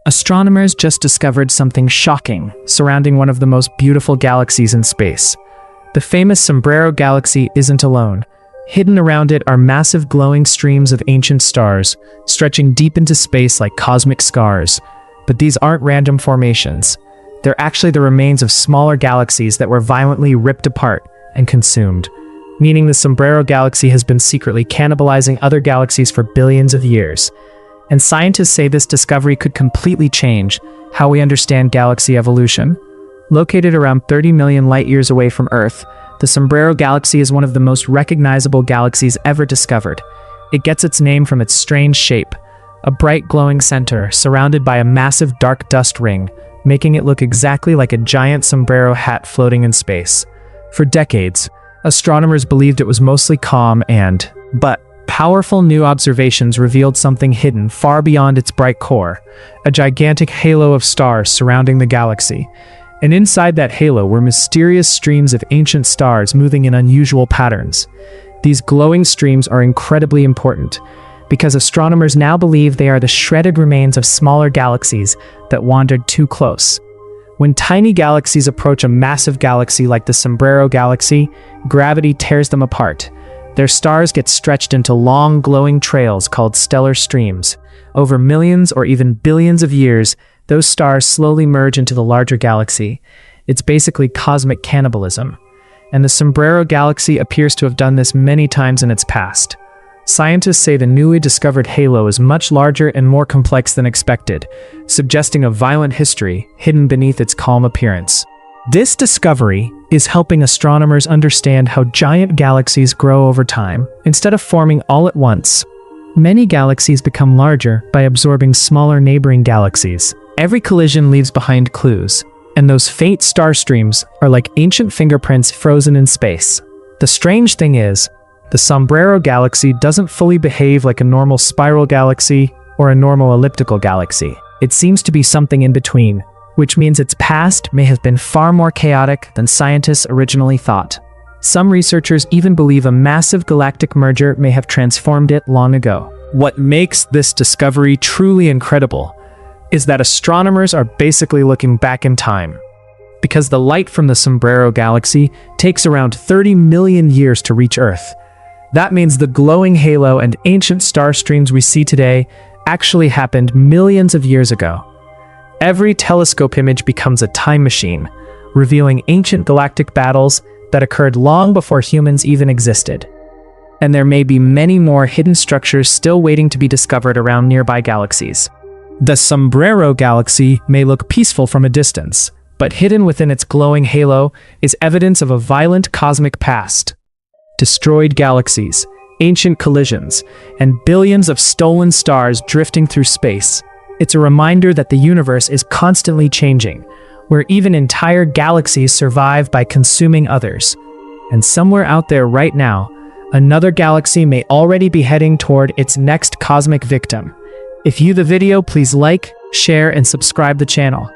Astronomers just discovered something shocking surrounding one of the most beautiful galaxies in space. The famous Sombrero Galaxy isn't alone. Hidden around it are massive glowing streams of ancient stars, stretching deep into space like cosmic scars. But these aren't random formations. They're actually the remains of smaller galaxies that were violently ripped apart and consumed, meaning the Sombrero Galaxy has been secretly cannibalizing other galaxies for billions of years. And scientists say this discovery could completely change how we understand galaxy evolution. Located around 30 million light-years away from Earth, the Sombrero Galaxy is one of the most recognizable galaxies ever discovered. It gets its name from its strange shape, a bright glowing center surrounded by a massive dark dust ring, making it look exactly like a giant sombrero hat floating in space. For decades, astronomers believed it was mostly calm but powerful new observations revealed something hidden far beyond its bright core, a gigantic halo of stars surrounding the galaxy. And inside that halo were mysterious streams of ancient stars moving in unusual patterns. These glowing streams are incredibly important, because astronomers now believe they are the shredded remains of smaller galaxies that wandered too close. When tiny galaxies approach a massive galaxy like the Sombrero Galaxy, gravity tears them apart. Their stars get stretched into long, glowing trails called stellar streams. Over millions or even billions of years, those stars slowly merge into the larger galaxy. It's basically cosmic cannibalism. And the Sombrero Galaxy appears to have done this many times in its past. Scientists say the newly discovered halo is much larger and more complex than expected, suggesting a violent history hidden beneath its calm appearance. This discovery is helping astronomers understand how giant galaxies grow over time, instead of forming all at once. Many galaxies become larger by absorbing smaller neighboring galaxies. Every collision leaves behind clues, and those faint star streams are like ancient fingerprints frozen in space. The strange thing is, the Sombrero Galaxy doesn't fully behave like a normal spiral galaxy or a normal elliptical galaxy. It seems to be something in between, which means its past may have been far more chaotic than scientists originally thought. Some researchers even believe a massive galactic merger may have transformed it long ago. What makes this discovery truly incredible is that astronomers are basically looking back in time. Because the light from the Sombrero Galaxy takes around 30 million years to reach Earth. That means the glowing halo and ancient star streams we see today actually happened millions of years ago. Every telescope image becomes a time machine, revealing ancient galactic battles that occurred long before humans even existed. And there may be many more hidden structures still waiting to be discovered around nearby galaxies. The Sombrero Galaxy may look peaceful from a distance, but hidden within its glowing halo is evidence of a violent cosmic past. Destroyed galaxies, ancient collisions, and billions of stolen stars drifting through space. It's a reminder that the universe is constantly changing, where even entire galaxies survive by consuming others. And somewhere out there right now, another galaxy may already be heading toward its next cosmic victim. If you the video, please like, share, and subscribe the channel.